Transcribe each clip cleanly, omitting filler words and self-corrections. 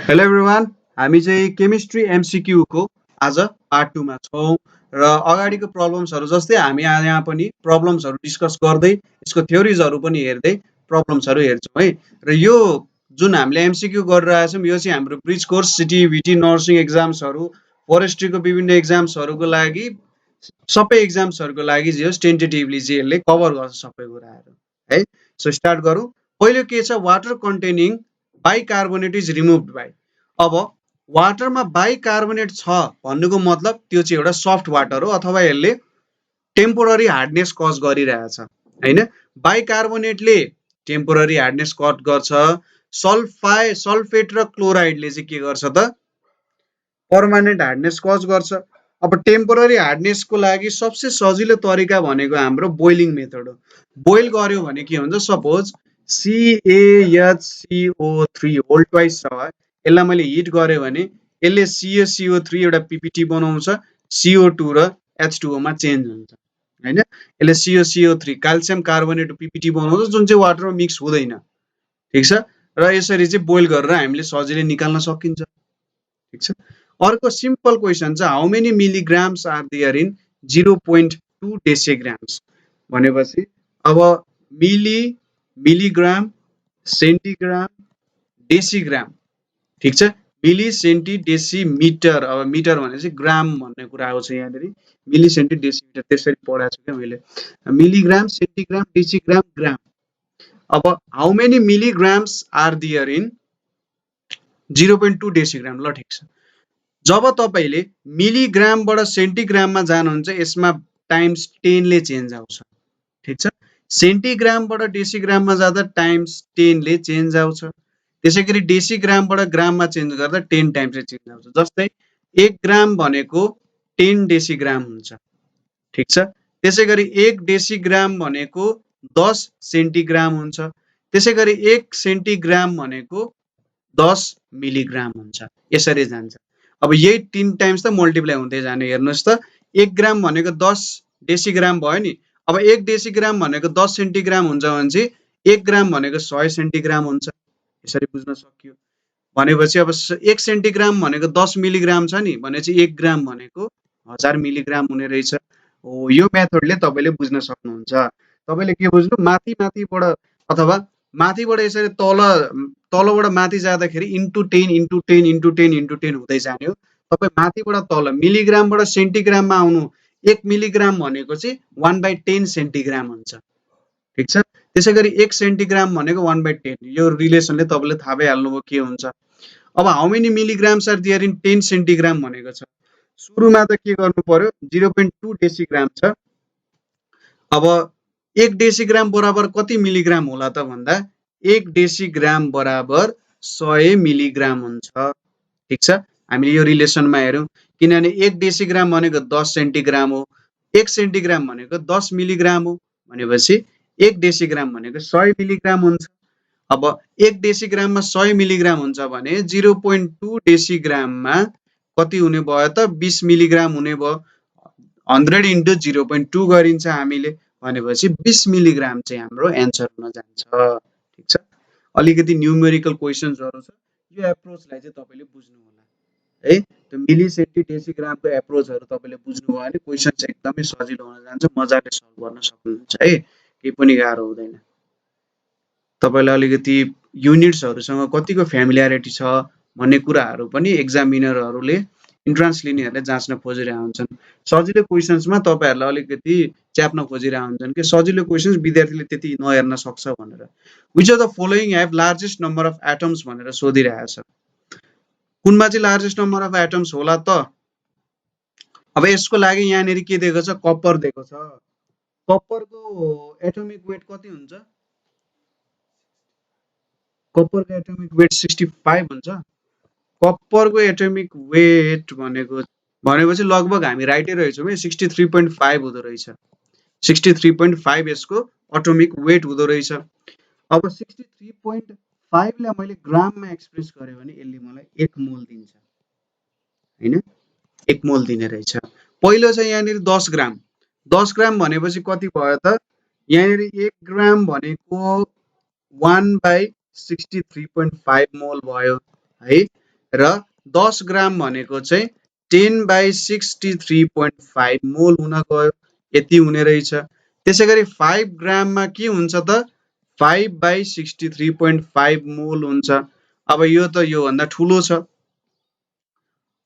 Hello everyone, हामी चाहिँ chemistry MCQ को आज पार्ट 2 मा छौँ र अगाडिको प्रब्लम्सहरू जस्तै हामी यहाँ पनि प्रब्लम्सहरू डिस्कस गर्दै यसको थ्योरिजहरू पनि हेर्दै प्रब्लम्सहरू हेर्छौँ है। र यो जुन हामीले एमसिक्यू गरिरहेछौँ यो चाहिँ हाम्रो ब्रिज कोर्स सिटिभिटी नर्सिङ एक्जाम्सहरू फरेस्ट्रीको विभिन्न एक्जाम्सहरूको लागि सबै एक्जाम्सहरूको लागि जे होस् टेन्टेटिभली चाहिँ यसले कभर गर्छ सबै कुराहरू है। सो स्टार्ट गरौँ। पहिलो के छ, water containing bicarbonate is removed by. अब वाटरमा बाइकार्बोनेट छ भन्नुको मतलब त्यो चाहिँ एउटा सफ्ट वाटर हो अथवा यसले टेम्पोररी हार्डनेस कज गरिरहेछ हैन। बाइकार्बोनेटले टेम्पोररी हार्डनेस कज गर्छ। सल्फेट र क्लोराइडले चाहिँ के गर्छ त पर्मानेन्ट हार्डनेस कज गर्छ। अब टेम्पोररी हार्डनेसको लागि सबसे सजिलो तरिका भनेको हाम्रो बोइलिङ मेथड हो। बोइल गर्यो भने के हुन्छ, सपोज CaHCO3 होल ट्वाइस छ, यसलाई मैले हिट गरेँ भने यसले CaCO3 एउटा पिपिटी बनाउँछ, CO2 र H2O मा चेन्ज हुन्छ हैन। यसले CaCO3 क्याल्सियम कार्बोनेट पिपिटी बनाउँछ जुन चाहिँ वाटरमा मिक्स हुँदैन, ठिक छ। र यसरी चाहिँ बोइल गरेर हामीले सजिलै निकाल्न सकिन्छ, ठिक छ। अर्को सिम्पल क्वेसन छ, how many milligrams are there in 0.2 decigrams भनेपछि अब मिलिग्राम सेन्टिग्राम डेसिग्राम, ठिक छ। मिली सेन्टी डेसिमिटर, अब मिटर भनेपछि ग्राम भन्ने कुरा आउँछ यहाँनिर, मिली सेन्टी डेसिमिटर त्यसरी पढाएको छु क्या मैले। Milligram centigram decigram gram. अब how many milligrams are there in 0.2 decigram, ल ठिक छ। जब तपाईले मिलिग्रामबाट सेन्टिग्राममा जानुहुन्छ यसमा टाइम्स 10 ले चेन्ज आउँछ, ठिक छ। सेन्टिग्रामबाट डेसिग्राममा जाँदा टाइम्स 10 ले चेन्ज आउँछ। त्यसैगरी डेसिग्रामबाट ग्राममा चेन्ज गर्दा 10 टाइम्स चेन्ज आउँछ। जस्तै 1 ग्राम भनेको 10 डेसिग्राम हुन्छ, ठिक छ। त्यसैगरी 1 डेसिग्राम भनेको 10 सेन्टिग्राम हुन्छ। त्यसैगरी 1 सेन्टिग्राम भनेको 10 मिलिग्राम हुन्छ, यसरी जान्छ। अब यही 3 टाइम्स त मल्टिप्लाई हुँदै जाने, हेर्नुहोस् त। 1 ग्राम भनेको 10 डेसिग्राम भयो नि। अब 1 डेसिग्राम भनेको 10 सेन्टिग्राम हुन्छ भने चाहिँ 1 ग्राम भनेको 100 सेन्टिग्राम हुन्छ, यसरी बुझ्न सकियो। भनेपछि अब 1 सेन्टिग्राम भनेको 10 मिलिग्राम छ नि, भनेपछि 1 ग्राम भनेको 1000 मिलिग्राम हुने रहेछ। हो, यो मेथडले तपाईले बुझ्न सक्नुहुन्छ। तपाईले के बुझ्नु, माथिबाट अथवा माथिबाट यसरी तलबाट माथि जाँदाखेरि इन्टु 10 इन्टु 10 इन्टु 10 इन्टु 10 हुँदै जाने हो। तपाईँ माथिबाट तल मिलिग्रामबाट सेन्टिग्राममा आउनु, 1 मिलिग्राम भनेको चाहिँ 1/10 सेन्टिग्राम हुन्छ, ठिक छ। त्यसैगरी 1 सेन्टिग्राम भनेको 1/10, यो रिलेसनले तपाईँले थाहा पाइहाल्नुभयो के हुन्छ। अब how many milligrams are there in 10 centigram भनेको छ। सुरुमा त के गर्नु पर्यो, 0.2 डेसिग्राम छ। अब 1 डेसिग्राम बराबर कति मिलिग्राम होला त भन्दा 1 डेसिग्राम बराबर 100 मिलिग्राम हुन्छ, ठिक छ। हामीले यो रिलेसनमा हेरौँ, किनभने 1 डेसिग्राम भनेको 10 सेन्टिग्राम हो, 1 सेन्टिग्राम भनेको 10 मिलिग्राम हो, भनेपछि 1 डेसिग्राम भनेको 100 मिलिग्राम हुन्छ। अब 1 डेसिग्राममा 100 मिलिग्राम हुन्छ भने 0.2 डेसिग्राममा कति हुने भयो त 20 मिलिग्राम हुने भयो। 100 इन्टु 0.2 गरिन्छ हामीले, भनेपछि 20 मिलिग्राम चाहिँ हाम्रो एन्सर हुन जान्छ, ठिक छ। अलिकति न्युमेरिकल क्वेसन्सहरू छ, यो एप्रोचलाई चाहिँ तपाईले बुझ्नु होला है। त्यो मिली सेन्टी डेसिग्रामको एप्रोचहरू तपाईले बुझ्नुभयो भने क्वेसन चाहिँ एकदमै सजिलो हुन जान्छ, मजाले सल्भ गर्न सक्नुहुन्छ है, केही पनि गाह्रो हुँदैन। तपाईलाई अलिकति युनिट्सहरूसँग कतिको फ्यामिलियरिटी छ भन्ने कुराहरू पनि एक्जामिनरहरूले इन्ट्रान्स लिनेहरूले जाँच्न खोजिरहेका हुन्छन्। सजिलो क्वेसन्समा तपाईहरुलाई अलिकति च्याप्न खोजिरहेका हुन्छन् कि सजिलो क्वेसन्स विद्यार्थीले त्यति नहेर्न सक्छ भनेर। Which of the following have largest number of atoms भनेर सोधिरहेको छ। कुनमा चाहिँ लार्जेस्ट नम्बर अफ एटम्स होला त? अब यसको लागि यहाँनिर के दिएको छ, कपर दिएको छ। कपरको एटोमिक वेट कति हुन्छ? कपरको एटोमिक वेट 65 हुन्छ। कपरको एटोमिक वेट भनेपछि लगभग हामी राइटै रहेछौँ है, 63.5 हुँदो रहेछ। 63.5 यसको एटोमिक वेट हुँदो रहेछ। अब 63.5 लाई मैले ग्राममा एक्सप्रेस गरेँ भने यसले मलाई 1 मोल दिन्छ हैन, 1 मोल दिने रहेछ। पहिलो चाहिँ यहाँनिर 10 ग्राम। 10 ग्राम भनेपछि कति भयो त? यहाँनिर 1 ग्राम भनेको 1/63.5 मोल भयो है। र 10 ग्राम भनेको चाहिँ 10/63.5 मोल हुन गयो, यति हुने रहेछ। त्यसै गरी 5 ग्राममा के हुन्छ त 5/63.5 मोल हुन्छ। अब यो त योभन्दा ठुलो छ,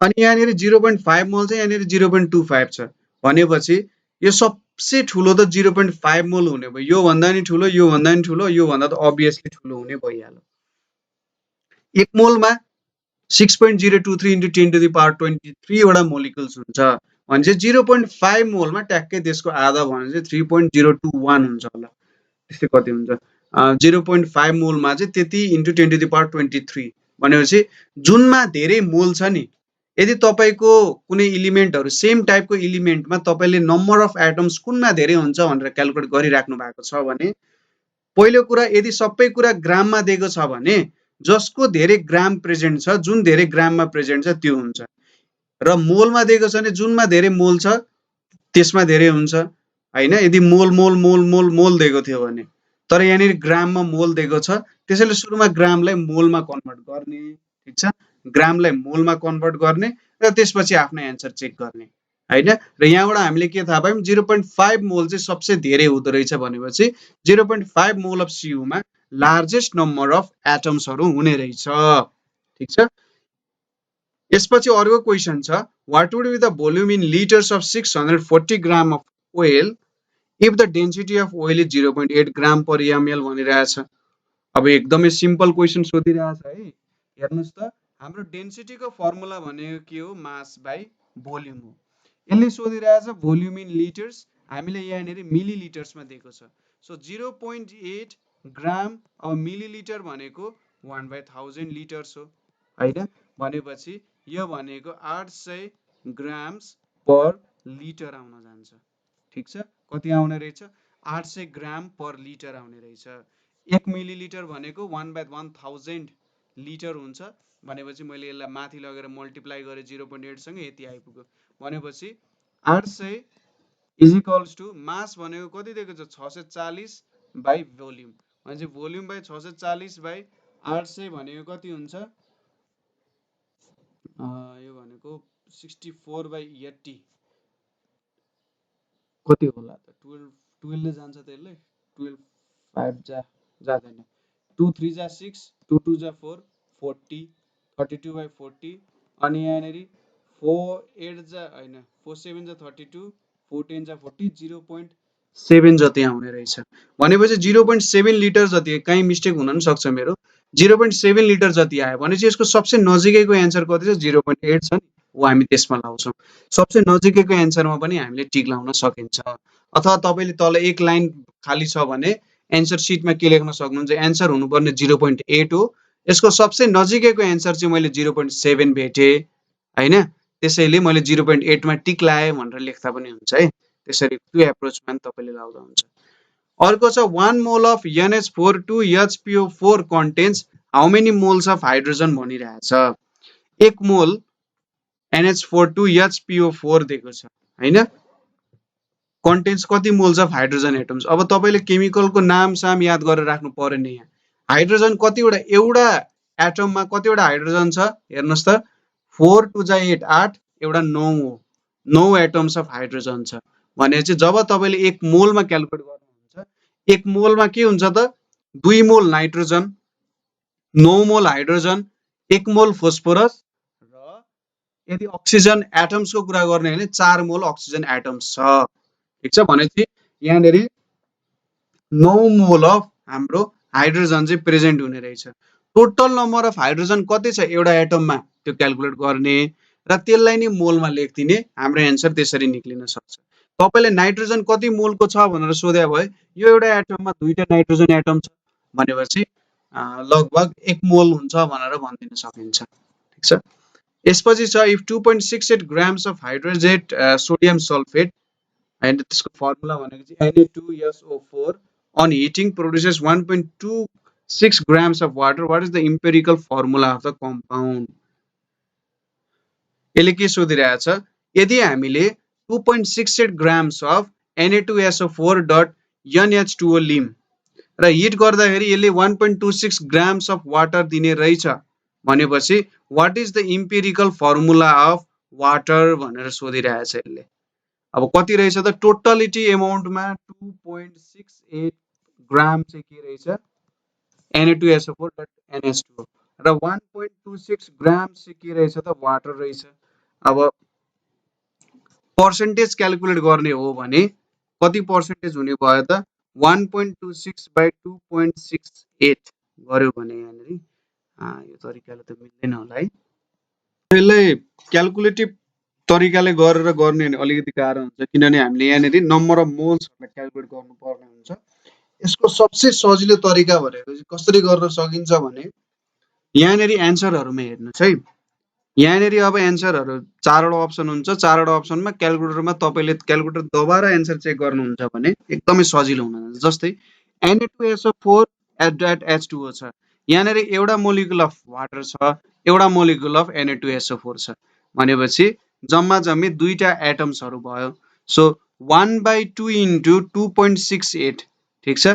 अनि यहाँनिर 0.5 मोल चाहिँ यहाँनिर 0.25 छ भनेपछि यो सबसे ठुलो त 0.5 मोल हुने भयो। योभन्दा नि ठुलो, योभन्दा नि ठुलो, योभन्दा त अभियसली ठुलो हुने भइहाल्यो। 1 मोलमा 6.023 into 10 to the power 23 वटा मोलिकुल्स हुन्छ भने चाहिँ 0.5 मोलमा ट्याक्कै त्यसको आधा भने चाहिँ 3.021 हुन्छ होला। त्यस्तै कति हुन्छ 0.5 मोलमा चाहिँ त्यति इन्टु 10 to the power 23 भनेपछि जुनमा धेरै मोल छ नि, यदि तपाईँको कुनै इलिमेन्टहरू सेम टाइपको इलिमेन्टमा तपाईँले नम्बर अफ एटम्स कुनमा धेरै हुन्छ भनेर क्यालकुलेट गरिराख्नु भएको छ भने, पहिलो कुरा यदि सबै कुरा ग्राममा दिएको छ भने जसको धेरै ग्राम प्रेजेन्ट छ, जुन धेरै ग्राममा प्रेजेन्ट छ त्यो हुन्छ, र मोलमा दिएको छ भने जुनमा धेरै मोल छ त्यसमा धेरै हुन्छ हैन। यदि मोल मोल मोल मोल मोल दिएको थियो भने, तर यहाँनिर ग्राममा मोल दिएको छ, त्यसैले सुरुमा ग्रामलाई मोलमा कन्भर्ट गर्ने, ठीक छ, ग्रामलाई मोलमा कन्भर्ट गर्ने र त्यसपछि आफ्नो एन्सर चेक गर्ने हैन। र यहाँबाट हामीले के थाहा पायौं 0.5 मोल चाहिँ सबसे धेरै हुँदो रहेछ भनेपछि 0.5 मोल अफ CU मा लार्जेस्ट नम्बर अफ एटम्सहरू हुने रहेछ, ठीक छ। यसपछि अर्को क्वेशन छ, what would be the volume in litres of 640 gram of oil if the density of oil is 0.8 gram per ml भनिरहेछ। अब एकदमै सिम्पल क्वेशन सोधिरहेछ है। हेर्नुस् त हाम्रो डेन्सिटीको फर्मुला भनेको के हो, मास बाइ भोल्युम हो। यसले सोधिरहेछ भोल्युम इन लिटर्स, हामीले यहाँनिर मिलिलिटर्समा दिएको छ। सो 0.8 ग्राम अब मिलिलिटर भनेको 1/1000 लिटर्स हो हैन। भनेपछि यो भनेको 800 ग्राम्स पर लिटर आउन जान्छ, ठीक छ। कति आउने रहेछ 800 ग्राम पर लिटर आउने रहेछ। 1 मिलिलिटर भनेको 1/1000 लिटर हुन्छ भनेपछि मैले यसलाई माथि लगेर मल्टिप्लाई गरे 0.8 सँग यति आइपुग्यो भनेपछि 800 इज इक्वल्स टु मास भनेको कति दिएको छ 640 बाइ भोल्युम भनेपछि भोल्युम बाइ 640 बाइ 800 भनेको कति हुन्छ यो भनेको 64/80 कति होला त 12 ले जान्छ त्यसले 12 5 जाँदैन 2 3 जा 6 2 2 जा 4 40 32/40 अनि यहाँनिर 4 8 जा हैन 4 7 जा 32 4 10 जा 40 0.7 जति आउने रहेछ भनेपछि 0.7 लिटर जति, कहीँ मिस्टेक हुन पनि सक्छ मेरो, 0.7 लिटर जति आयो भने चाहिँ यसको सबसे नजिकैको एन्सर कति छ 0.8 छ नि, ऊ हामी त्यसमा लाउँछौँ। सबसे नजिकैको एन्सरमा पनि हामीले टिक लाउन सकिन्छ। अथवा तपाईँले तल एक लाइन खाली छ भने एन्सर सिटमा के लेख्न सक्नुहुन्छ, एन्सर हुनुपर्ने 0.8 हो, यसको सबसे नजिकैको एन्सर चाहिँ मैले 0.7 भेटे हैन, त्यसैले मैले 0.8 मा टिक लाएँ भनेर लेख्दा पनि हुन्छ है। त्यसरी त्यो एप्रोचमा तपाईले लाउँदा हुन्छ। अर्को छ 1 mole of NH42HPO4 contains how many moles of hydrogen भनिरहेछ। 1 मोल NH42HPO4 दिएको छ हैन, कन्टेन्स कति मोल्स अफ हाइड्रोजन एटम्स। अब तपाईले केमिकलको नाम साम याद गरेर राख्नु पर्दैन। यहाँ हाइड्रोजन कतिवटा, एउटा एटममा कतिवटा हाइड्रोजन छ हेर्नुस् त 4 2 जा 8 8 एउटा 9 हो, 9 एटम्स अफ हाइड्रोजन छ भनेपछि जब तपाईले 1 मोलमा क्याल्कुलेट गर्नुहुन्छ 1 मोलमा के हुन्छ त 2 मोल नाइट्रोजन 9 मोल हाइड्रोजन 1 मोल फोस्फोरस र यदि अक्सिजन एटम्सको कुरा गर्ने भने 4 मोल अक्सिजन एटम्स छ, ठीक छ। भनेपछि यहाँनिर 9 मोल अफ हाम्रो हाइड्रोजन चाहिँ प्रेजेन्ट हुने रहेछ। टोटल नम्बर अफ हाइड्रोजन कति छ एउटा एटममा त्यो क्याल्कुलेट गर्ने र त्यसलाई नि मोलमा लेखिदिने, हाम्रो एन्सर त्यसरी निक्लिन सक्छ। तपाईले नाइट्रोजन कति मोलको छ भनेर सोध्या भए यो एउटा एटममा 2टा नाइट्रोजन एटम छ भनेपछि लगभग 1 मोल हुन्छ भनेर भनिदिन सकिन्छ, ठीक छ। यसपछि छ if 2.68 grams of hydrojet sodium sulphate and त्यसको फर्मुला भनेको चाहिँ Na2SO4 on heating produces 1.26 grams of water. What is the empirical formula of the compound? यसले के सोधिरहेछ, यदि हामीले 2.68 grams of Na2SO4 dot NH2O लिम र हिट गर्दाखेरि यसले 1.26 grams of water दिने रहेछ भनेपछि what is the empirical formula of water भनेर सोधिरहेछ यसले। अब कति रहेछ त टोटलिटी एमाउन्टमा 2.68 ग्राम चाहिँ के रहेछ Na2SO4 NH2 र 1.26 ग्राम चाहिँ के रहेछ त वाटर रहेछ। अब पर्सेन्टेज क्याल्कुलेट गर्ने हो भने कति पर्सेन्टेज हुने भयो त 1.26 बाई 2.68 गर्यो भने यहाँनिर यो तरिकाले त मिल्दैन होला है। यसलाई क्याल्कुलेटिभ तरिकाले गरेर गर्ने भने अलिकति गाह्रो हुन्छ किनभने हामीले यहाँनिर नम्बर अफ मोल्सहरूलाई क्याल्कुलेट गर्नुपर्ने हुन्छ। यसको सबसे सजिलो तरिका भनेको चाहिँ कसरी गर्न सकिन्छ भने यहाँनिर एन्सरहरूमा हेर्नुहोस् है। यहाँनिर अब एन्सरहरू 4वटा अप्सन हुन्छ। 4वटा अप्सनमा क्याल्कुलेटरमा तपाईँले क्याल्कुलेटर दबाएर एन्सर चेक गर्नुहुन्छ भने एकदमै सजिलो हुन जान्छ। जस्तै Na2SO4 एट H2O छ। यहाँनिर एउटा मोलिकुल अफ वाटर छ, एउटा मोलिकुल अफ Na2SO4 छ भनेपछि जम्मा जम्मी दुईटा एटम्सहरू भयो। सो 1/2 इन्टु 2.68 ठिक छ।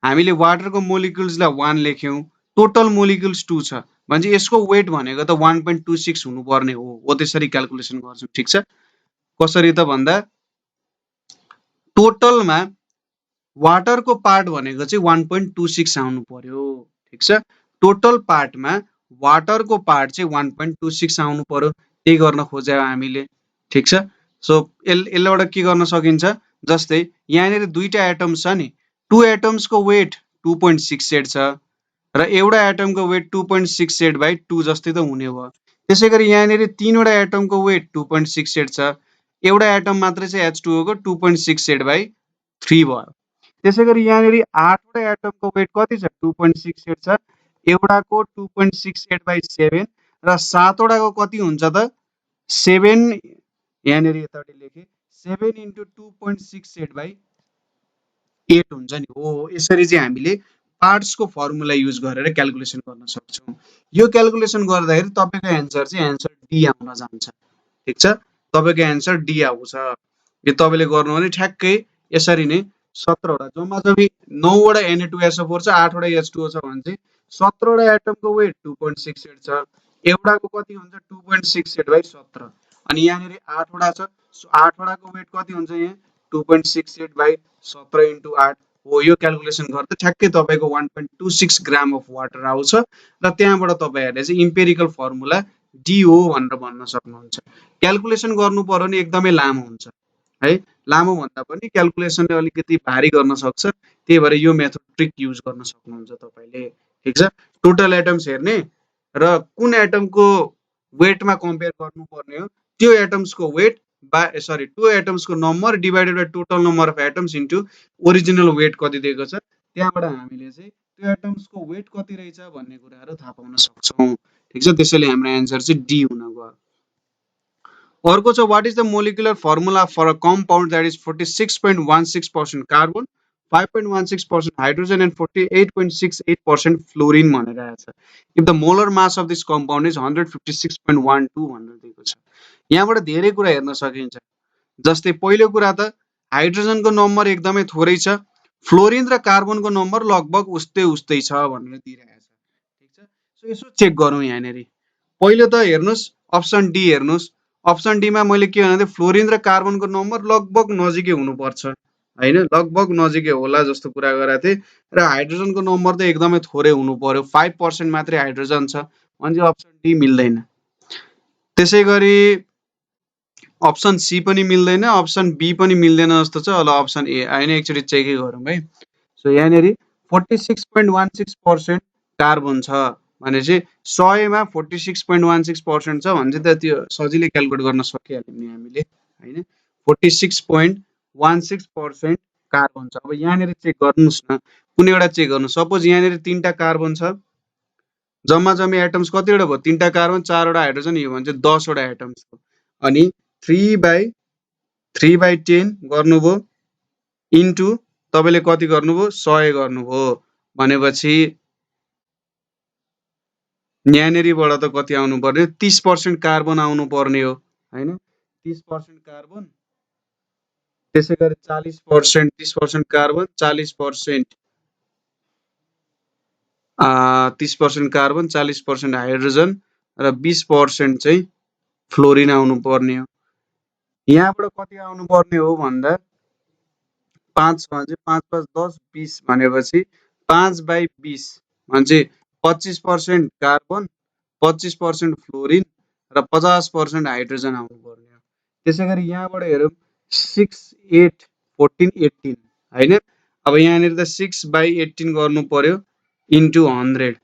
हामीले वाटरको मोलिकुल्सलाई 1 लेख्यौँ, टोटल मोलिकुल्स 2 छ भने यसको वेट भनेको त 1.26 हुनुपर्ने हो त्यसरी क्याल्कुलेसन गर्छौँ ठिक छ। कसरी त भन्दा टोटलमा वाटरको पार्ट भनेको चाहिँ 1.26 आउनु पर्यो ठिक छ। टोटल पार्टमा वाटरको पार्ट चाहिँ 1.26 आउनु पर्यो, त्यही गर्न खोज्यौँ हामीले ठिक छ। सो यसबाट के गर्न सकिन्छ जस्तै यहाँनिर दुईटा एटम्स छ नि, 2 एटम्सको वेट 2.68 छ र एउटा एटमको वेट 2.68 बाई 2 जस्तै त हुने भयो। त्यसै गरी यहाँनिर 3वटा एटमको वेट 2.68 छ, एउटा एटम मात्रै चाहिँ H2O को 2.68 बाई 3 भयो। त्यसै गरी यहाँनिर 8वटा एटमको वेट कति छ 2.68 छ, एउटाको 2.68 बाई 7 र 7वटाको कति हुन्छ त 7 यहाँनिर यतापट्टि लेखेँ 7 इन्टु 2.68 बाई 8 हुन्छ नि हो। यसरी चाहिँ हामीले पार्ट्सको फर्मुला युज गरेर क्याल्कुलेसन गर्न सक्छौँ। यो क्याल्कुलेसन गर्दाखेरि तपाईँको एन्सर चाहिँ एन्सर डी आउन जान्छ ठिक छ। तपाईँको एन्सर डी आउँछ। यो तपाईँले गर्नु भने ठ्याक्कै यसरी नै 17वटा जम्मा जम्मी 9वटा Na2SO4 छ, 8वटा H2O छ भने चाहिँ 17वटा एटमको वेट 2.68 छ, एउटाको कति हुन्छ 2.68 बाई 17 अनि यहाँनिर 8वटा छ। 8वटाको वेट कति हुन्छ यहाँ 2.68 बाई 17 इन्टु 8 हो। यो क्याल्कुलेसन गर्दा ठ्याक्कै तपाईँको 1.26 ग्राम अफ वाटर आउँछ र त्यहाँबाट तपाईँहरूले चाहिँ इम्पेरिकल फर्मुला DO भनेर भन्न सक्नुहुन्छ। क्याल्कुलेसन गर्नु पर्यो भने एकदमै लामो हुन्छ है, लामो भन्दा पनि क्याल्कुलेसनले अलिकति भारी गर्न सक्छ, त्यही भएर यो मेथड ट्रिक युज गर्न सक्नुहुन्छ तपाईँले ठिक छ। टोटल एटम्स हेर्ने र कुन एटमको वेटमा कम्पेयर गर्नुपर्ने हो, त्यो एटम्सको वेट टु एटम्सको number divided by total number of atoms into original weight कति दिएको छ, त्यहाँबाट हामीले चाहिँ त्यो एटम्सको वेट कति रहेछ भन्ने कुराहरू थाहा पाउन सक्छौँ ठिक छ। त्यसैले हाम्रो एन्सर चाहिँ डी हुन गयो। अर्को छ what is the molecular formula for a compound that is 46.16% carbon, 5.16% hydrogen and 48.68% fluorine भनेर आएको छ। If the molar mass of this compound is 156.12 भनेर दिएको छ। यहाँबाट धेरै कुरा हेर्न सकिन्छ। जस्तै पहिलो कुरा त हाइड्रोजनको नम्बर एकदमै थोरै छ, फ्लोरिन र कार्बनको नम्बर लगभग उस्तै छ भनेर दिइरहेको छ ठिक छ। सो यसो चेक गरौँ यहाँनिर। पहिलो त हेर्नुहोस् अप्सन डी हेर्नुहोस्। अप्सन डीमा मैले के भने फ्लोरिन र कार्बनको नम्बर लगभग नजिकै हुनुपर्छ होइन, लगभग नजिकै होला जस्तो कुरा गरेको थिएँ र हाइड्रोजनको नम्बर त एकदमै थोरै हुनु पर्यो, 5% मात्रै हाइड्रोजन छ भने चाहिँ अप्सन डी मिल्दैन। त्यसै गरी अप्सन सी पनि मिल्दैन, अप्सन बी पनि मिल्दैन जस्तो छ। ल अप्सन ए होइन एकचोटि चेकै गरौँ है। सो यहाँनिर 46.16% कार्बन छ भने चाहिँ 100मा 46.16% छ भने चाहिँ त त्यो सजिलै क्याल्कुलेट गर्न सकिहाल्यौँ नि हामीले होइन। 46.16% कार्बन छ। अब यहाँनिर चेक गर्नुहोस् न, कुनै एउटा चेक गर्नु। सपोज यहाँनिर 3टा कार्बन छ, जम्मा जम्मी एटम्स कतिवटा भयो 3टा कार्बन 4वटा हाइड्रोजन, यो भने चाहिँ 10वटा एटम्स हो। अनि 3/10 गर्नुभयो इन्टु तपाईँले कति गर्नुभयो 100 गर्नुभयो भनेपछि यहाँनिरबाट त कति आउनु पर्ने 30% कार्बन आउनु पर्ने हो होइन। 30% कार्बन, त्यसै गरी 40% 30% कार्बन 40% 30% कार्बन, 40% हाइड्रोजन र 20% चाहिँ फ्लोरिन आउनुपर्ने हो। यहाँबाट कति आउनुपर्ने हो भन्दा 5 छ भने चाहिँ 5 + 10 20 भनेपछि 5/20 भने चाहिँ 25% कार्बन, 25% फ्लोरिन र 50% हाइड्रोजन आउनुपर्ने हो। त्यसै गरी यहाँबाट हेरौँ 6 8 14 18 होइन। अब यहाँनिर त 6/18 गर्नु पर्यो इन्टु 100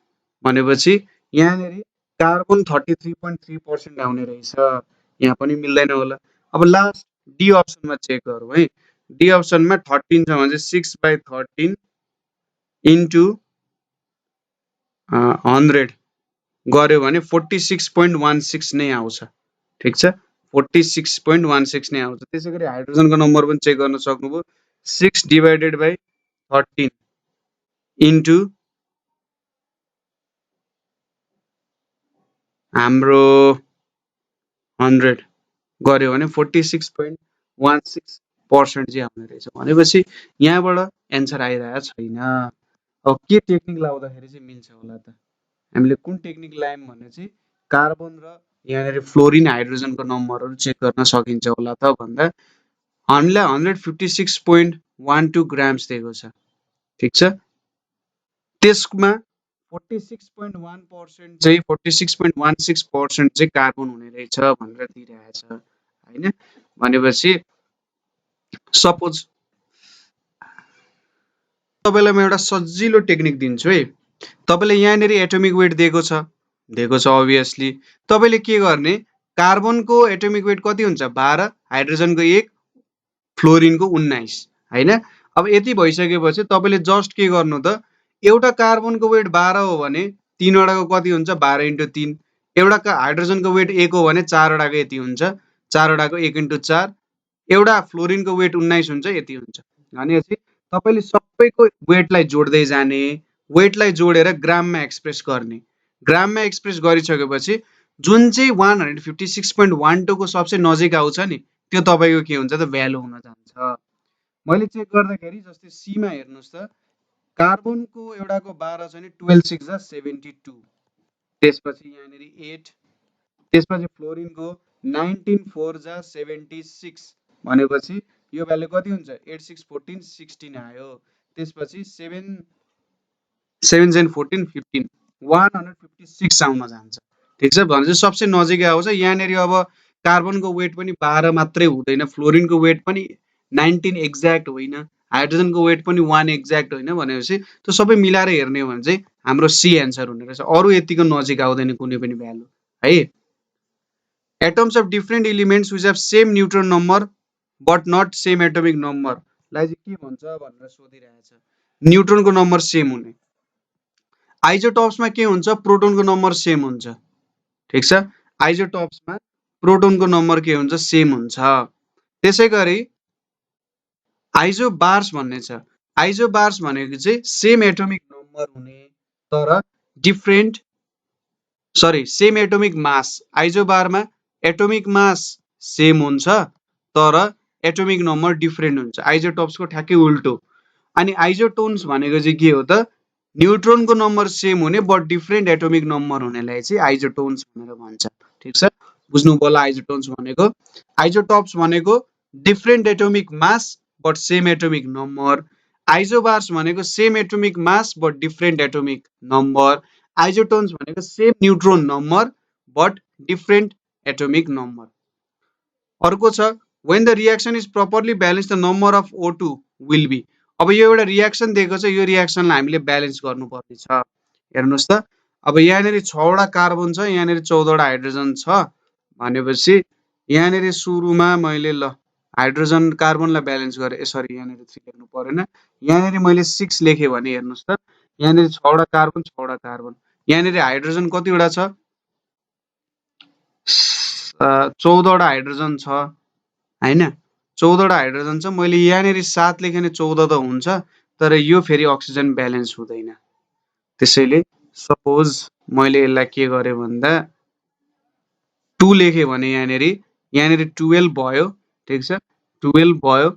भनेपछि यहाँनिर कार्बन 33.3% आउने रहेछ। यहाँ पनि मिल्दैन होला। अब लास्ट डी अप्सनमा चेक गरौँ है। डी अप्सनमा 13 छ भने चाहिँ 6/13 इन्टु 100 गर्यो भने 46.16 नै आउँछ। ठिक छ, 46.16 नै आउँछ। त्यसै गरी हाइड्रोजनको नम्बर पनि चेक गर्न सक्नुभयो। 6/13 इन्टु हाम्रो 100 गर्यो भने 46.16% चाहिँ आउने रहेछ। भनेपछि यहाँबाट एन्सर आइरहेको छैन। अब के टेक्निक लाउँदाखेरि चाहिँ मिल्छ होला त? हामीले कुन टेक्निक लायौँ भने चाहिँ कार्बन र यहाँनिर फ्लोरिन हाइड्रोजनको नम्बरहरू चेक गर्न सकिन्छ होला त भन्दा हामीलाई 156.12 ग्राम्स दिएको छ। ठिक छ, त्यसमा 46.1% चाहिँ 46.16% चाहिँ कार्बन हुने रहेछ भनेर दिइरहेछ होइन। भनेपछि सपोज तपाईँलाई म एउटा सजिलो टेक्निक दिन्छु है। तपाईँले यहाँनिर एटोमिक वेट दिएको छ अभियसली। तपाईँले के गर्ने, कार्बनको एटोमिक वेट कति हुन्छ 12, हाइड्रोजनको 1, फ्लोरिनको 19 होइन। अब यति भइसकेपछि तपाईँले जस्ट के गर्नु त, एउटा कार्बनको वेट 12 हो भने 3 वटाको कति हुन्छ 12 × 3, एउटा हाइड्रोजनको वेट 1 हो भने 4 वटाको यति हुन्छ, 4 वटाको 1 × 4, एउटा फ्लोरिनको वेट 19 हुन्छ, यति हुन्छ। भनेपछि तपाईँले सबैको वेटलाई जोड्दै जाने, वेटलाई जोडेर ग्राममा एक्सप्रेस गर्ने। ग्राममा एक्सप्रेस गरिसकेपछि जुन चाहिँ 156.12 को सबसे नजिक आउँछ नि त्यो तपाईँको के हुन्छ त भ्यालु हुन जान्छ। मैले चेक गर्दाखेरि जस्तै सीमा हेर्नुहोस् त, कार्बनको एउटाको 12 छ नि 12 6 जा 72, त्यसपछि यहाँनिर 8, त्यसपछि फ्लोरिनको 19 4 जा 76 भनेपछि यो भ्यालु कति हुन्छ 8 6 14 16 आयो। त्यसपछि 7 7 14 15 156 आउन जान्छ। ठिक छ, भनेपछि सबसे नजिकै आउँछ। यहाँनिर अब कार्बनको वेट पनि 12 मात्रै हुँदैन, फ्लोरिनको वेट पनि 19 एक्ज्याक्ट होइन, हाइड्रोजनको वेट पनि 1 एक्ज्याक्ट होइन। भनेपछि त्यो सबै मिलाएर हेर्ने हो भने चाहिँ हाम्रो सी एन्सर हुने रहेछ। अरू यतिको नजिक आउँदैन कुनै पनि भ्यालु है। Atoms of different elements which have same neutron number but not same atomic number लाई चाहिँ के भन्छ भनेर सोधिरहेछ। न्युट्रोनको नम्बर सेम हुने। आइजोटप्समा के हुन्छ, प्रोटोनको नम्बर सेम हुन्छ। ठिक छ, आइजोटप्समा प्रोटोनको नम्बर के हुन्छ सेम हुन्छ। त्यसै गरी आइजोबार्स भन्ने छ। आइजोबार्स भनेको चाहिँ सेम एटोमिक नम्बर हुने तर डिफ्रेन्ट सेम एटोमिक मास। आइजोबारमा एटोमिक मास सेम हुन्छ तर एटोमिक नम्बर डिफ्रेन्ट हुन्छ। आइजोटप्सको ठ्याक्कै उल्टो। अनि आइजोटोन्स भनेको चाहिँ के हो त, न्युट्रोनको नम्बर सेम हुने बट डिफ्रेन्ट एटोमिक नम्बर हुनेलाई चाहिँ आइजोटोन्स भनेर भन्छ। ठिक छ, बुझ्नु होला आइजोटोन्स भनेको। आइजोटप्स भनेको different atomic mass but same atomic number. Isobars भनेको same atomic mass but different atomic number. Isotones भनेको same neutron number but different atomic number. अर्को छ when the reaction is properly balanced the number of O2 will be। अब यो एउटा reaction दिएको छ, यो रियाक्सनलाई हामीले ब्यालेन्स गर्नुपर्ने छ। हेर्नुहोस् त, अब यहाँनिर 6 वटा कार्बन छ, यहाँनिर 14 वटा हाइड्रोजन छ भनेपछि यहाँनिर सुरुमा मैले हाइड्रोजन कार्बनलाई ब्यालेन्स गरेँ। सरी, यहाँनिर 3 लेख्नु परेन, यहाँनिर मैले 6 लेखेँ भने हेर्नुहोस् त, यहाँनिर 6 वटा कार्बन 6 वटा कार्बन, यहाँनिर हाइड्रोजन कतिवटा छ 14 वटा हाइड्रोजन छ होइन। 14 वटा हाइड्रोजन छ, मैले यहाँनिर 7 लेखेँ भने 14 त हुन्छ तर यो फेरि अक्सिजन ब्यालेन्स हुँदैन। त्यसैले सपोज मैले यसलाई के गरेँ भन्दा 2 लेखेँ भने यहाँनिर 12 भयो। ठिक छ, 12 भयो।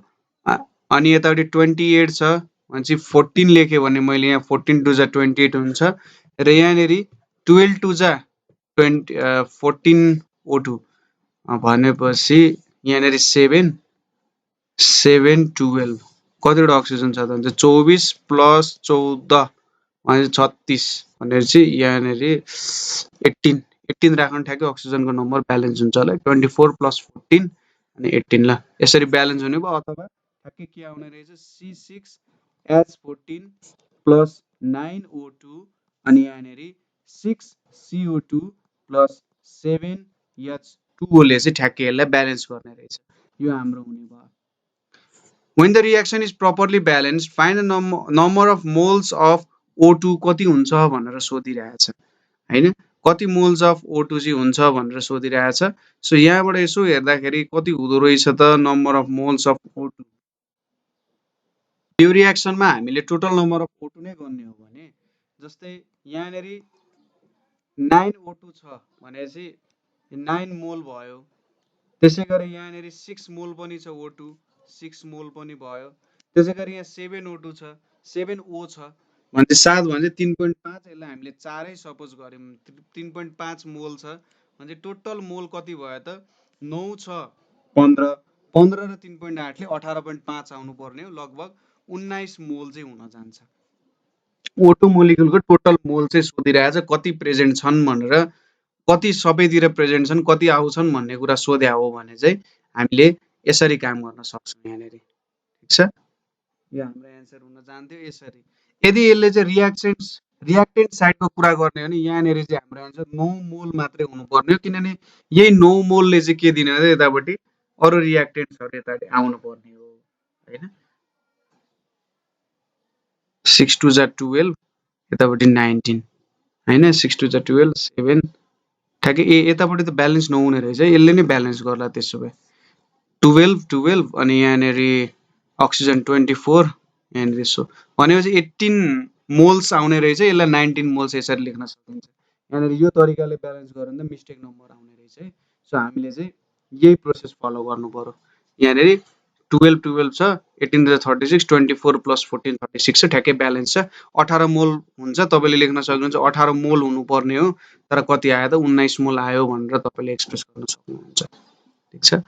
अनि यतापट्टि 28 छ भनेपछि 14 लेखेँ भने मैले यहाँ 14 2 जा 28 हुन्छ। र यहाँनेरि 12 टु जा 14 O2 भनेपछि यहाँनेरि 7 12 कतिवटा अक्सिजन छ त 24 प्लस 14 भनेपछि 36 भनेपछि यहाँनेरि 18 राख्नु ठ्याक्कै अक्सिजनको नम्बर ब्यालेन्स हुन्छ होला 24 प्लस 14 अनि 18 ल यसरी ब्यालेन्स हुने भयो अथवा ठ्याक्कै के आउने रहेछ C6H14 प्लस 9O2 अनि यहाँनेरि 6CO2 प्लस 7H2O ले चाहिँ ठ्याक्कै यसलाई ब्यालेन्स गर्ने रहेछ यो हाम्रो हुने भयो When the reaction is properly balanced, find the number of moles of O2 कति हुन्छ भनेर सोधिरहेछ हैन कति मोल्स अफ O2 चाहिँ हुन्छ भनेर सोधिरहेछ सो यहाँबाट यसो हेर्दाखेरि कति हुँदो रहेछ त number of moles of O2 यो रिएक्सनमा हामीले टोटल नम्बर अफ O2 नै गर्ने हो भने जस्तै यहाँनेरि 9O2 छ भनेपछि 9 मोल भयो त्यसै गरी यहाँनेरि 6 मोल पनि छ O2 6 मोल पनि भयो त्यसै गरी यहाँ 7O2 छ 7O छ भने 7 भने 3.5 यसलाई हामीले 4 नै सपोज गर्यौं 3.5 मोल छ भने टोटल मोल कति भयो त 9 छ 15 15 र 3.8 ले 18.5 आउनु पर्ने हो लगभग 19 मोल चाहिँ हुन जान्छ O2 मोलिक्युलको टोटल मोल चाहिँ सोधिरहेछ कति प्रेजेन्ट छन् भनेर कति सबैतिर प्रेजेन्ट छन् कति आउँछन् भन्ने कुरा सोध्या हो भने चाहिँ हामीले यसरी काम गर्न सक्छौं यहाँनेरि ठीक छ यो हाम्रो एन्सर हुन जान्थ्यो यसरी यदि यसले चाहिँ रियाक्टेन्ट साइडको कुरा गर्ने हो भने यहाँनेरि चाहिँ हाम्रो एन्सर 9 मोल मात्रै हुनु पर्ने हो किनभने यही 9 मोलले चाहिँ के दिने हो यतापट्टि अरु रियाक्टेन्ट्सहरु यतापट्टि आउनु पर्ने हो हैन 6 2 जा 12 यतापट्टि 19 हैन 6 2 जा 12 7 ठ्याक्कै यतापट्टि त ब्यालेन्स नहुने रहेछ यसले नै ब्यालेन्स गर्ला त्यसो भए 12 अनि यहाँनेरि अक्सिजन 24 यहाँनेरि सो भनेपछि 18 मोल्स आउने रहेछ यसलाई 19 मोल्स यसरी लेख्न सकिन्छ यहाँनेरि यो तरिकाले ब्यालेन्स गर्यो भने मिस्टेक नम्बर आउने रहेछ है सो हामीले चाहिँ यही प्रोसेस फलो गर्नु पर्यो यहाँनेरि 12 छ 18 to 36 24 plus 14 36 छ ठ्याक्कै ब्यालेन्स छ 18 मोल हुन्छ तपाईले लेख्न सक्नुहुन्छ 18 मोल हुनु पर्ने हो तर कति आयो त 19 मोल आयो भनेर तपाईले एक्सप्रेस गर्न सक्नुहुन्छ ठीक छ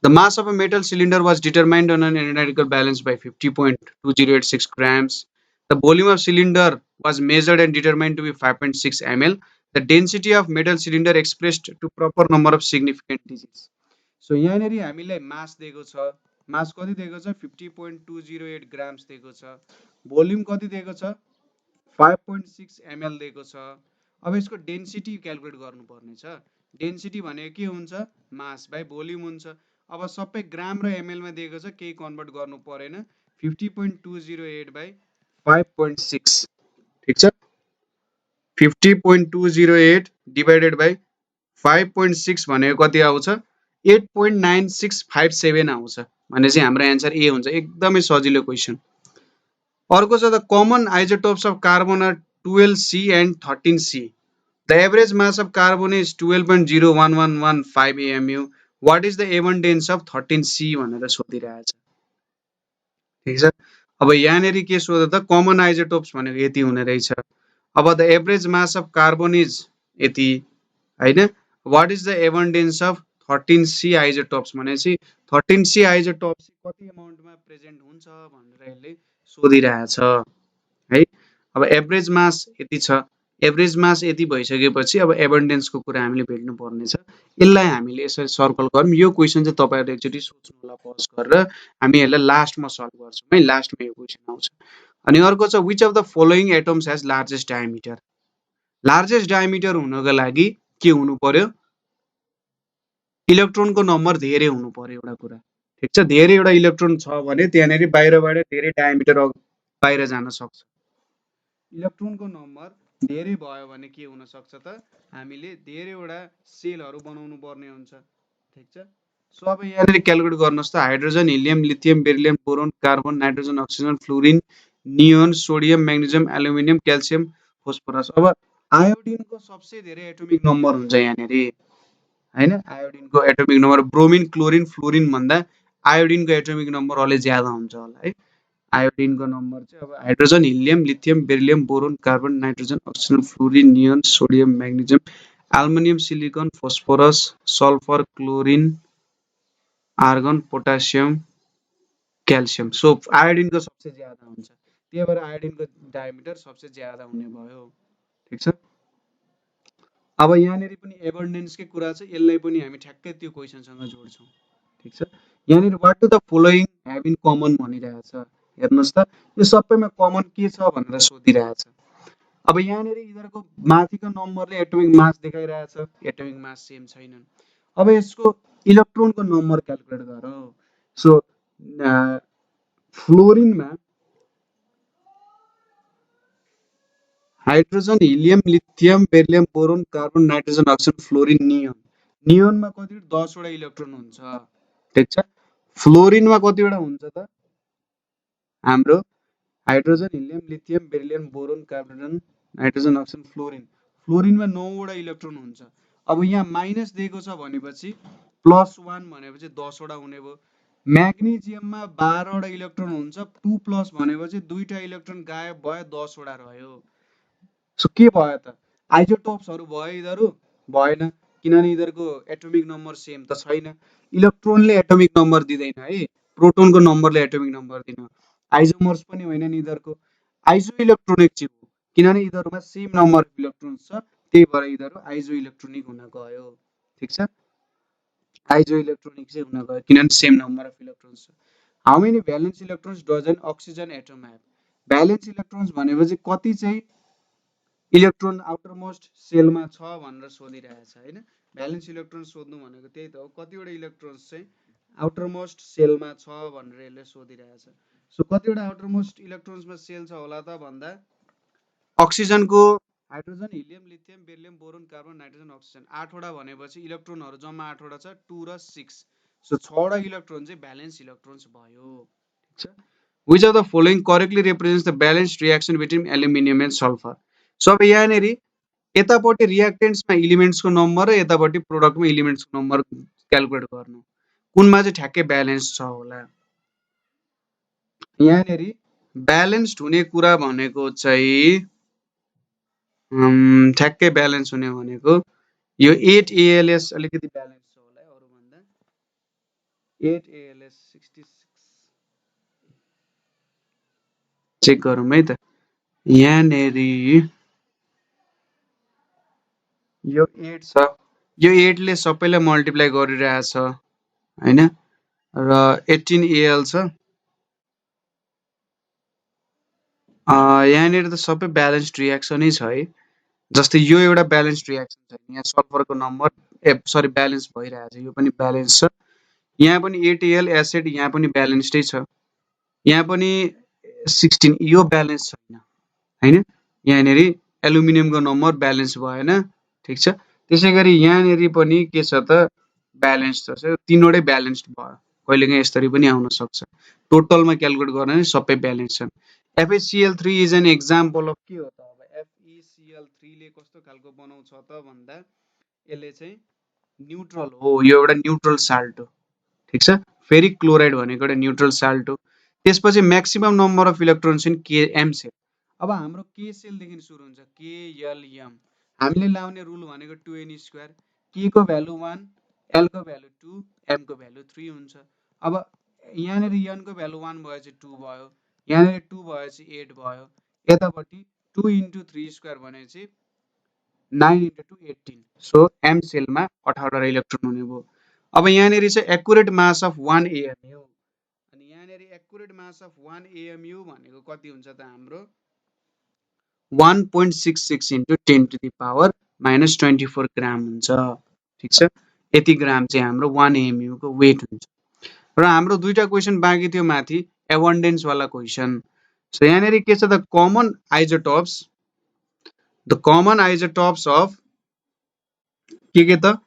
The mass of a metal cylinder was determined on an analytical balance by 50.2086 grams. The volume of cylinder was measured and determined to be 5.6 ml. The density of metal cylinder expressed to proper number of significant digits. So यहाँनेरि हामीलाई मास दिएको छ मास कति दिएको छ 50.208 grams दिएको छ volume कति दिएको छ 5.6 ml दिएको छ अब यसको डेन्सिटी क्याल्कुलेट गर्नुपर्ने छ डेन्सिटी भनेको के हुन्छ मास बाइ भोल्युम हुन्छ अब सबै ग्राम र एमएल मा दिएको छ केही कन्भर्ट गर्नु परेन 50.208 बाइ 5.6 ठीक छ 50.208 डिवाइडेड बाइ 5.6 भनेको कति आउँछ 8.9657 आउँछ भने चाहिँ हाम्रो आन्सर ए हुन्छ एकदमै सजिलो क्वेशन अर्को छ the common isotopes of carbon are 12C and 13C The average mass of carbon is 12.01115 AMU. What is the abundance of 13C भनेर सोधिरहेछ ठीक छ अब यहाँनेरि के सोध्दा त कमन आइसोटोप्स भनेको यति हुने रहेछ अब the average mass of carbon is यति हैन what is the abundance of 13C isotopes भनेपछि 13C आइसोटोप्स कति अमाउन्टमा प्रेजेन्ट हुन्छ भनेर यसले सोधिरहेछ है अब एभरेज मास यति छ एभरेज मास यति भइसकेपछि अब एबन्डेन्स को कुरा हामीले भेट्नु पर्ने छ यसलाई हामीले यसरी सर्कल गरौँ यो क्वेशन चाहिँ तपाईहरुले एकचोटी सोच्नु होला पज गरेर हामी यसलाई लास्टमा सल्भ गर्छौं है लास्टमा यो क्वेशन आउँछ अनि अर्को छ which of the following atoms has largest diameter हुनको लागि के हुनु पर्यो इलेक्ट्रोनको नम्बर धेरै हुनु पर्यो एउटा कुरा ठीक छ धेरै एउटा इलेक्ट्रोन छ भने त्यहाँनेरि बाहिरबाट धेरै डायमिटर बाहिर जान सक्छ इलेक्ट्रोनको नम्बर धेरै भयो भने के हुन सक्छ त हामीले धेरैवटा सेलहरु बनाउनु पर्ने हुन्छ ठीक छ सो अब यहाँनेरि क्याल्कुलेट गर्नुस् त hydrogen helium lithium beryllium boron carbon nitrogen oxygen fluorine neon sodium magnesium aluminium calcium phosphorus अब आयोडिनको सबसे धेरै एटोमिक नम्बर हुन्छ यहाँनेरि हैन आयोडिनको atomic number bromine chlorine fluorine भन्दा आयोडिनको एटोमिक नम्बर अलि ज्यादा हुन्छ होला है आयोडिनको नम्बर चाहिँ अब hydrogen helium lithium beryllium boron carbon nitrogen oxygen fluorine neon sodium magnesium aluminium silicon phosphorus sulphur chlorine argon potassium calcium. So आयोडिनको सबसे ज्यादा हुन्छ, त्यही भएर आयोडिनको डायमिटर सबसे ज्यादा हुने भयो। ठिक छ। अब यहाँनिर पनि एबन्डेन्सकै कुरा छ, यसलाई पनि हामी ठ्याक्कै त्यो क्वेसनसँग जोड्छौँ। ठिक छ। यहाँनिर what do the following have in common भनिरहेछ। हेर्नुहोस् त यो सबैमा कमन के छ भनेर सोधिरहेछ। अब यहाँनिर यिनीहरूको माथिको नम्बरले एटोमिक मास देखाइरहेछ, एटोमिक मास सेम छैनन्। अब यसको इलेक्ट्रोनको नम्बर क्यालकुलेट गरौँ। सो फ्लोरिनमा hydrogen helium lithium beryllium boron carbon nitrogen oxygen fluorine neon, नियनमा कति 10 वटा इलेक्ट्रोन हुन्छ। ठिक छ। फ्लोरिनमा कतिवटा हुन्छ त हाम्रो hydrogen helium lithium beryllium boron carbon nitrogen oxygen fluorine, फ्लोरिनमा 9 वटा इलेक्ट्रोन हुन्छ। अब यहाँ माइनस दिएको छ भनेपछि +1 भनेपछि 10 वटा हुने भयो। म्याग्नेजियममा 12 वटा इलेक्ट्रोन हुन्छ, 2+ भनेपछि 2टा इलेक्ट्रोन गायब भयो, 10 वटा रह्यो। सो के भयो त आइजोटोप्सहरू भयो यिनीहरू भएन, किनभने यिनीहरूको एटोमिक नम्बर सेम त छैन। इलेक्ट्रोनले एटोमिक नम्बर दिँदैन है, प्रोटोनको नम्बरले एटोमिक नम्बर दिनु। आइजोमर्स पनि होइनन् यिनीहरूको, आइजो इलेक्ट्रोनिक चाहिँ हो, किनभने यिनीहरूमा सेम नम्बर अफ इलेक्ट्रोन्स छ, त्यही भएर यिनीहरू आइजो इलेक्ट्रोनिक हुन गयो। ठिक छ। आइजो इलेक्ट्रोनिक चाहिँ हुन गयो किनभने सेम नम्बर अफ इलेक्ट्रोन्स छ। How many valence electrons does an oxygen atom have. Valence electrons भनेपछि कति चाहिँ इलेक्ट्रोन आउटर मोस्ट सेलमा छ भनेर सोधिरहेछ होइन। भ्यालेन्स इलेक्ट्रोन सोध्नु भनेको त्यही त हो, कतिवटा इलेक्ट्रोन्स चाहिँ आउटर मोस्ट सेलमा छ भनेर यसले सोधिरहेछ। सो कतिवटा आउटर मोस्ट इलेक्ट्रोन्समा सेल छ होला त भन्दा अक्सिजनको hydrogen helium lithium beryllium boron carbon nitrogen oxygen 8 वटा भनेपछि इलेक्ट्रोनहरू जम्मा 8 वटा छ, 2 र 6। सो 6 वटा इलेक्ट्रोन चाहिँ भ्यालेन्स इलेक्ट्रोन्स भयो। ठिक छ। Which of the following correctly represents the balanced reaction between aluminium and sulphur. So अब यहाँनिर यतापट्टि रिएक्टेन्ट्समा इलिमेन्ट्सको नम्बर र यतापट्टि प्रोडक्टमा इलिमेन्ट्सको नम्बर क्यालकुलेट गर्नु, कुनमा चाहिँ ठ्याक्कै ब्यालेन्स छ होला। यहाँनिर ब्यालेन्स्ड हुने कुरा भनेको चाहिँ ठ्याक्कै ब्यालेन्स हुने भनेको यो 8ALS अलिकति ब्यालेन्स छ होला अरूभन्दा। 8ALS 66 चेक गरौँ है त। यहाँनिर यो 8 छ, यो 8ले सबैलाई मल्टिप्लाई गरिरहेछ होइन, र 18AL छ। यहाँनिर त सबै ब्यालेन्स्ड रिएक्सनै छ है, जस्तै यो एउटा ब्यालेन्स्ड रिएक्सन छ, यहाँ सल्फरको नम्बर ब्यालेन्स भइरहेछ, यो पनि ब्यालेन्स छ। यहाँ पनि 8AL एसिड यहाँ पनि ब्यालेन्स्डै छ, यहाँ पनि 16 यो ब्यालेन्स छैन होइन। यहाँनिर एल्युमिनियमको नम्बर ब्यालेन्स भएन। ठिक छ। त्यसै गरी यहाँनिर पनि के छ त ब्यालेन्स छ, तीनवटै ब्यालेन्स्ड भयो, कहिलेकाहीँ यसरी पनि आउन सक्छ। टोटलमा क्यालकुलेट गर्न नि सबै ब्यालेन्स छन्। FeCl3 is an example of के हो त। अब FeCl3 ले कस्तो खालको बनाउँछ त भन्दा यसले चाहिँ न्युट्रल हो, यो एउटा न्युट्रल साल्ट हो। ठिक छ। फेरिक क्लोराइड भनेको एउटा न्युट्रल साल्ट हो। त्यसपछि maximum number of electrons in M shell. अब हाम्रो के सेलदेखि सुरु हुन्छ, KLM। हामीले लाउने रुल भनेको 2n², के को भ्यालु 1, एल को भ्यालु 2, एम को भ्यालु 3 हुन्छ। अब यहाँनिर एन को भ्यालु 1 भएपछि 2 भयो, यहाँनिर 2 भएपछि 8 भयो, यतापट्टि 2 × 3² भनेपछि 9 × 2 18। सो एम सेलमा 18 वटा इलेक्ट्रोन हुने भयो। अब यहाँनिर चाहिँ एक्युरेट मास अफ 1 AMU, अनि यहाँनिर एक्युरेट मास अफ 1 AMU भनेको कति हुन्छ त हाम्रो 1.66 × 10⁻⁻24 ग्राम हुन्छ। ठिक छ। यति ग्राम चाहिँ हाम्रो 1 AMU को वेट हुन्छ। र हाम्रो दुईटा क्वेसन बाँकी थियो माथि एबन्डेन्स वाला क्वेसन। सो यहाँनिर के छ त common isotopes, the common isotopes of के त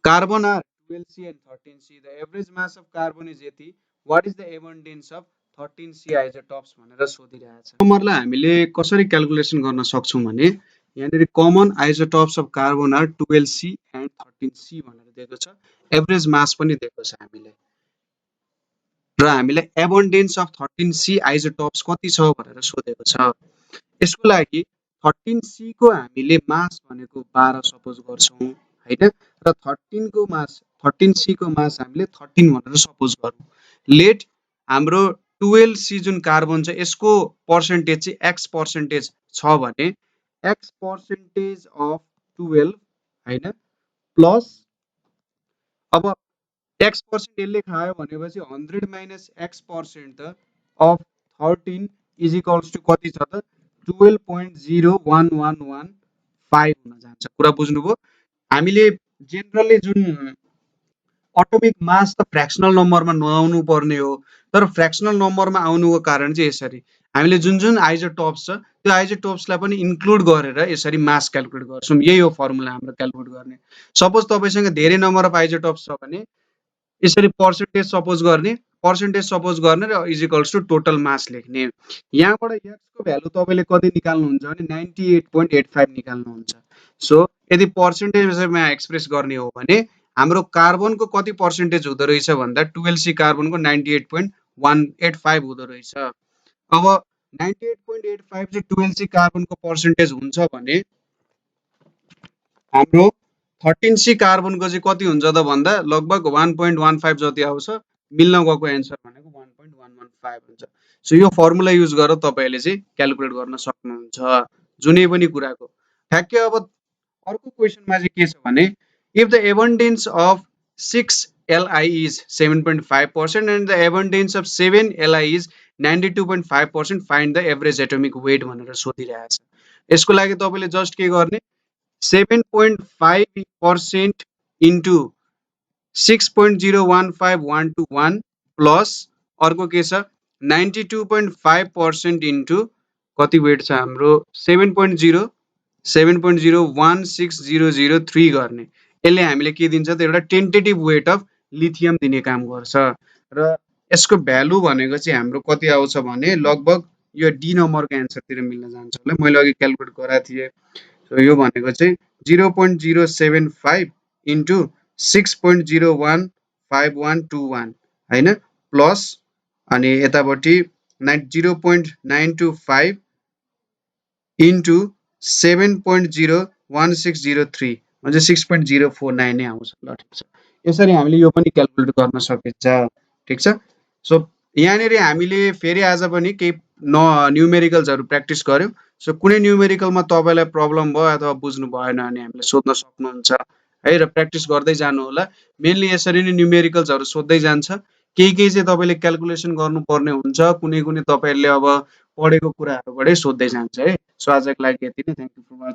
carbon are 12C and 13C, the average mass of carbon is यति, what is the abundance of 13C isotopes भनेर सोधिरहेछ। नम्बरलाई हामीले कसरी क्यालकुलेसन गर्न सक्छौं भने यहाँनिर common isotopes of carbon are 12C and 13C भनेर दिएको छ, एभरेज मास पनि दिएको छ हामीले, र हामीलाई एबन्डेन्स अफ 13C आइजोटोप्स कति छ भनेर सोधेको छ। यसको लागि 13C को हामीले मास भनेको 12 सपोज गर्छौं हैन, र 13C को मास हामीले 13 भनेर सपोज गरौँ। लेट हाम्रो 12C जुन कार्बन छ यसको पर्सेन्टेज चाहिँ x पर्सेन्टेज छ भने x पर्सेन्टेज अफ 12 हैन प्लस अब x पर्सेन्ट यसले खायो भनेपछि 100 माइनस x पर्सेन्ट त अफ 13 इज इक्वल्स टु कति छ त 12.01115 हुन जान्छ। कुरा बुझ्नुभयो? हामीले जेनरली जुन अटोमिक मास त फ्र्याक्सनल नम्बरमा नआउनु पर्ने हो, तर फ्र्याक्सनल नम्बरमा आउनुको कारण चाहिँ यसरी हामीले जुन जुन आइजोटोप्स छ त्यो आइजोटोप्सलाई पनि इन्क्लुड गरेर यसरी मास क्याल्कुलेट गर्छौं। यही हो फर्मुला हाम्रो क्याल्कुलेट गर्ने। सपोज तपाईसँग धेरै नम्बर अफ आइजोटोप्स छ भने यसरी पर्सेन्टेज सपोज गर्ने र is equals to total mass लेख्ने। यहाँबाट x को भ्यालु तपाईले कति निकाल्नुहुन्छ भने 98.85 निकाल्नुहुन्छ। सो यदि पर्सेन्टेजमा एक्सप्रेस गर्ने हो भने हाम्रो कार्बनको कति पर्सेन्टेज हुँदो रहेछ भन्दा 12C कार्बनको 98.185 हुँदो रहेछ। अब 98.85 चाहिँ 12C कार्बनको पर्सेन्टेज हुन्छ भने हाम्रो 13C कार्बनको चाहिँ कति हुन्छ त भन्दा लगभग 1.15 जति आउँछ। मिल्न गएको एन्सर भनेको 1.115 हुन्छ। सो यो फर्मुला युज गरेर तपाईले चाहिँ क्याल्कुलेट गर्न सक्नुहुन्छ जुनै पनि कुराको। ठ्याक्कै अब अर्को क्वेशनमा चाहिँ के छ भने if the abundance of 6Li is 7.5% and the abundance of 7Li is 92.5%, find the average atomic weight भनेर सोधिरहेछ। यसको लागि तपाईले जस्ट के गर्ने 7.5% into 6.015121 प्लस अर्को के छ 92.5% into कति वेट छ हाम्रो 7.0160003 गर्ने। यसले हामीले के दिन्छ त एउटा टेन्टेटिभ वेट अफ लिथियम दिने काम गर्छ र यसको भ्यालु भनेको चाहिँ हाम्रो कति आउँछ भने लगभग यो डी नम्बरको एन्सरतिर मिल्न जान्छ होला। मैले अघि क्याल्कुलेट गराएको थिएँ। सो यो भनेको चाहिँ 0.075 into 6.015121 हैन प्लस अनि यतापट्टि 0.925 into 7.01603 म्हणजे 6.049 नै आउँछ। ल ठीक छ। यसरी हामीले यो पनि क्याल्कुलेट गर्न सकिन्छ। ठीक छ। सो यहाँनेरि हामीले फेरि आज पनि केही न्यूमेरिकल्सहरु प्र्याक्टिस गर्यौं। सो कुनै न्यूमेरिकलमा तपाईलाई प्रब्लम भयो अथवा बुझ्नु भएन भने हामीले सोध्न सक्नुहुन्छ है र प्र्याक्टिस गर्दै जानु होला। मेनली यसरी नै न्यूमेरिकल्सहरु सोध्दै जान्छ। केही चाहिँ तपाईले क्याल्कुलेसन गर्नुपर्ने हुन्छ। कुनै तपाईहरुले अब पढेको कुराहरुबाटै सोध्दै जान्छ है। सो आजको लागि यति नै। Thank you for watching.